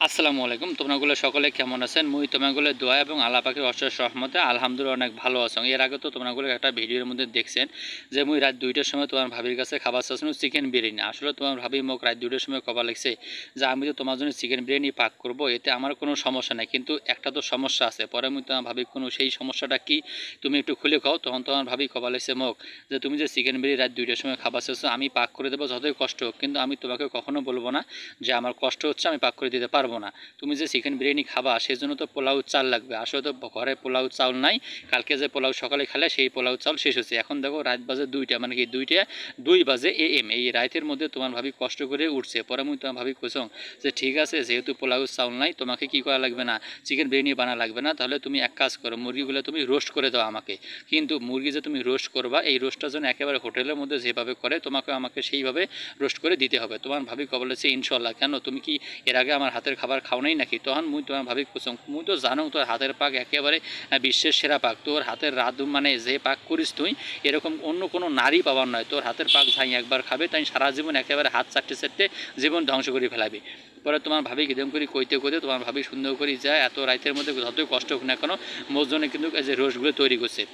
আসসালামু আলাইকুম। তোমরাগুলো সকলে কেমন আছেন? মুই তোমাগুলো দোয়া এবং আল্লাহ পাকের অশেষ রহমতে আলহামদুলিল্লাহ অনেক ভালো আছো। এর আগে তো তোমরাগুলো একটা ভিডিওর মধ্যে দেখছেন যে মুই রাত 2টার সময় তোমার ভাবির কাছে খাবার চাচ্ছিলাম চিকেন বিরিয়ানি। আসলে তোমার ভাবি মোক রাত 2টার সময় কবা লাগছে যে আমি তো তোমার জন্য চিকেন বিরিয়ানি পাক করব, এতে আমার কোনো সমস্যা নাই, কিন্তু একটা তো সমস্যা আছে। পরে মুই তোমার ভাবি কোনো সেই সমস্যাটা কি তুমি একটু খুলে খাও। তখন তোমার ভাবি কবা লাগছে মোক যে তুমি যে চিকেন বিরিয়ানি রাত 2টার সময় খাবার চাচ্ছো আমি পাক করে দেবো যতই কষ্ট হোক, কিন্তু আমি তোমাকে কখনো বলবো না যে আমার কষ্ট হচ্ছে আমি পাক করে দিতে পারবো না। তুমি যে চিকেন বিরিয়ানি খাবা সেজন্য তো পোলাও চাল লাগবে। আসলে তো ঘরে পোলাও চাল নাই, কালকে যে পোলাও সকালে খেলে সেই পোলাও চাল শেষ হচ্ছে। এখন দেখো রাত বাজে 2টা, মানে কি 2 বাজে AM। এই রাতের মধ্যে তোমার ভাবি কষ্ট করে উঠছে। পরে মুই তোমার ভাবি কইছং যে ঠিক আছে, যেহেতু পোলাও চাল নাই তোমাকে কি করা লাগবে না, চিকেন বিরিয়ানি বানা লাগবে না, তাহলে তুমি এক কাজ করো, মুরগিগুলো তুমি রোস্ট করে দাও আমাকে। কিন্তু মুরগি যে তুমি রোস্ট করবা এই রোস্টটা যেন একেবারে হোটেলের মধ্যে যেভাবে করে তোমাকে আমাকে সেইভাবে রোস্ট করে দিতে হবে। তোমার ভাবি বলেছে ইনশাল্লাহ। কেন, তুমি কি এর আগে আমার হাতের খাবার খাও নাই নাকি? তখন মুই তোমার ভাবি কুসং মুই তো জানো তোর হাতের পাক একেবারে বিশ্বের সেরা পাক। তোর হাতের রাধু মানে যে পাক করিস তুই এরকম অন্য কোনো নারী পাবার নয়। তোর হাতের পাক যাই একবার খাবে তাই সারা জীবন একেবারে হাত চাটতে চাটতে জীবন ধ্বংস করে ফেলাবি। পরে তোমার ভাবি কিরম করে কইতে কইতে তোমার ভাবি সুন্দর করে যায় এত রাতের মধ্যে যতই কষ্ট হোক না কেন মোর জন্য কিন্তু এই যে রোস্টগুলো তৈরি করছে।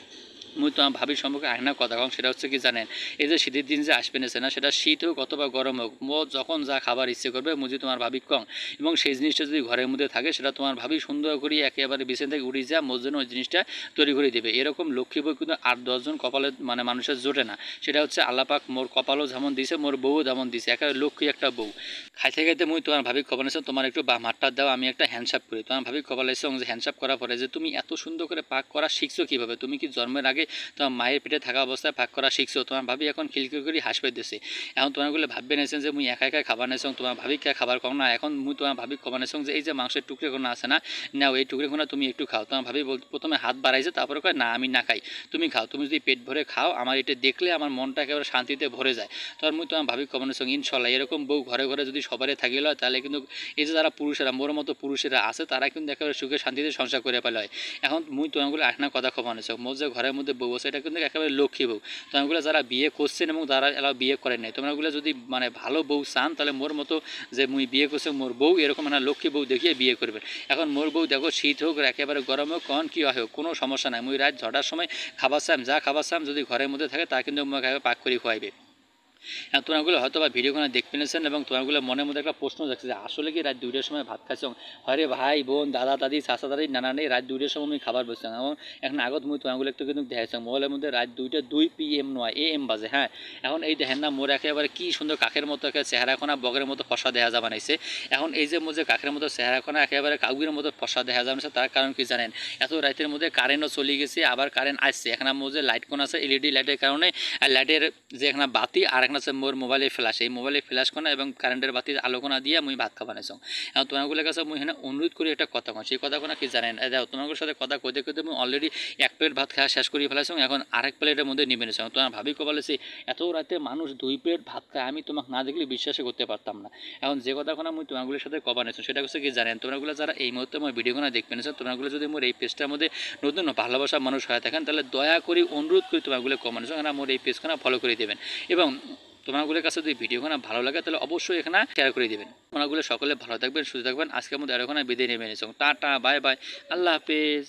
মুই তো আমার ভাবির সম্পর্কে আয়না কথা কম, সেটা হচ্ছে কি জানেন, এই যে শীতের দিন যে আসবে না সেটা শীত হোক অথবা গরম হোক, মো যখন যা খাবার ইচ্ছে করবে মুজি তোমার ভাবি কম, এবং সেই জিনিসটা যদি ঘরের মধ্যে থাকে সেটা তোমার ভাবি সুন্দর করে একেবারে বিছান থেকে উঠে যা মোর জন্য ওই জিনিসটা তৈরি করে দেবে। এরকম লক্ষ্মী বই কিন্তু 8-10 জন কপালে মানে মানুষের জোটে না। সেটা হচ্ছে আল্লাপাক মোর কপালও যেমন দিছে মোর বউও যেমন দিছে, একেবারে লক্ষ্মী একটা বউ। খাইতে খাইতে মুই তোমার ভাবি খবর নিয়েছো তোমার একটু বাম হাতটা দাও আমি একটা হ্যান্ডসাপ করি। তোমার ভাবি খবর লাইছো যে হ্যান্ডসাপ করার পরে যে তুমি এত সুন্দর করে পাক করা শিখছো কীভাবে? তুমি কি জন্মের আগে তোমার মায়ের পেটে থাকা অবস্থায় পাক করা শিখছো? তোমার ভাবি এখন খিলখিল করে হাসি পাইতেছে। এখন তোমারগুলো ভাববে নিয়েছেন যে মুই একা একা খাবার নিয়েছং, তোমার ভাবি কে খাবার কম না। এখন মুই তোমার ভাবি খবর নিয়েছং যে এই যে মাংসের টুকরে কোনো আছে না, নাও এই টুকরে কোনো তুমি একটু খাও। তোমার ভাবি প্রথমে হাত বাড়াইছে, তারপরে কয় না আমি না খাই, তুমি খাও। তুমি যদি পেট ভরে খাও আমার এটা দেখলে আমার মনটা একেবারে শান্তিতে ভরে যায়। তখন মুই তোমার ভাবি খবর নিয়েছং ইনশাল্লাহ এরকম বউ ঘরে ঘরে যদি সবারই থাকিল হয় তাহলে কিন্তু এই যে যারা পুরুষেরা মোর মতো পুরুষেরা আছে তারা কিন্তু একেবারে সুখে শান্তিতে সংসার করে পেলে হয়। এখন মুই তোমাগুলো এক না কথা খবর নিয়েছ মোর যে ঘরের মধ্যে বউ আছে এটা কিন্তু একেবারে লক্ষ্মী বউ। তোমাগুলো যারা বিয়ে করছেন এবং যারা এলা বিয়ে করেন নাই, তোমরাগুলো যদি মানে ভালো বউ চান তাহলে মোর মতো যে মুই বিয়ে করছি মোর বউ এরকম মানে লক্ষ্মী বউ দেখিয়ে বিয়ে করবেন। এখন মোর বউ দেখো শীত হোক একেবারে গরম হোক কখন কী হোক কোনো সমস্যা নাই, মুই রাত 6টার সময় খাবার চাম যা খাবার চাম যদি ঘরের মধ্যে থাকে তা কিন্তু আমাকে পাক করে খোয়াইবে। হ্যাঁ, তোমারগুলো হয়তো বা ভিডিওখানে দেখে ফেলেছেন এবং তোমারগুলো মনের মধ্যে একটা প্রশ্ন যাচ্ছে যে আসলে কি রাত 2টার সময় ভাত খাচ্ছ? হরে ভাই বোন দাদা দাদি চাচা দাদি নানা নেই রাত 2টার সময় আমি খাবার বসছিলাম। এবং এখন আগত মুই তোমারগুলো একটু কিন্তু দেখাচ্ছিলাম মোবাইলের মধ্যে রাত 2টা 2 PM নয় AM বাজে। হ্যাঁ, এখন এই দেখেন না মোর একেবারে কি সুন্দর কাকের মতো একটা চেহারাখোনা বগের মতো ফসা দেখা যা বানাইছে। এখন এই যে মোর যে কাকের মতো চেহারাখোনা একেবারে কাউগির মতো ফসা দেখা যা বানাইছে, তার কারণ কি জানেন? এত রাতের মধ্যে কারেন্টও চলে গেছে, আবার কারেন্ট আসছে। এখানে মোর যে লাইট কোন আছে LED লাইটের কারণে, আর লাইটের যে এখানে বাতি আর এখানে আছে মোর মোবাইলে ফ্ল্যাশ, এই মোবাইলে ফ্ল্যাশ কোনা এবং কারেন্টের বাতির আলোকোনা দিয়ে মুই ভাত খাওয়া বানাইছো। এখন তোমাগুলোর কাছে মুই এখানে অনুরোধ করি একটা কথা কন, সেই কথা কোনা কি জানেন? দেখো তোমাদের সাথে কথা কইতে কইতে মুই অলরেডি 1 প্লেট ভাত খাওয়া শেষ করে ফেলাইছো, এখন আরেক প্লেটের মধ্যে নিবে নিছো। তোমার ভাবি বলেছি এত রাতে মানুষ 2 প্লেট ভাত খায় আমি তোমাকে না দেখলে বিশ্বাসই করতে পারতাম না। এখন যে কথা কোনা মুই তোমাগুলোর সাথে কবা নিছো সেটা হচ্ছে কি জানেন? তোমরাগুলো যারা এই মুহূর্তে আমার ভিডিওগুলো দেখবে নিছো, তোমরাগুলো যদি মোর এই পেজটার মধ্যে নতুন ভালোবাসা মানুষ হয়ে থাকেন তাহলে দয়া করে অনুরোধ করি তোমাগুলো কমেন্ট এখানে মোর এই পেজখানা ফলো করে দেবেন। এবং তোমাগুলোর কাছে যদি ভিডিওখানা ভালো লাগে তাহলে অবশ্যই এখানে শেয়ার করে দেবেন। তোমরাগুলো সকলে ভালো থাকবেন সুস্থ থাকবেন। আজকের মধ্যে আর ওখানে বিদায় নেবে নিচ্ছ। টাটা বাই বাই, আল্লাহ হাফেজ।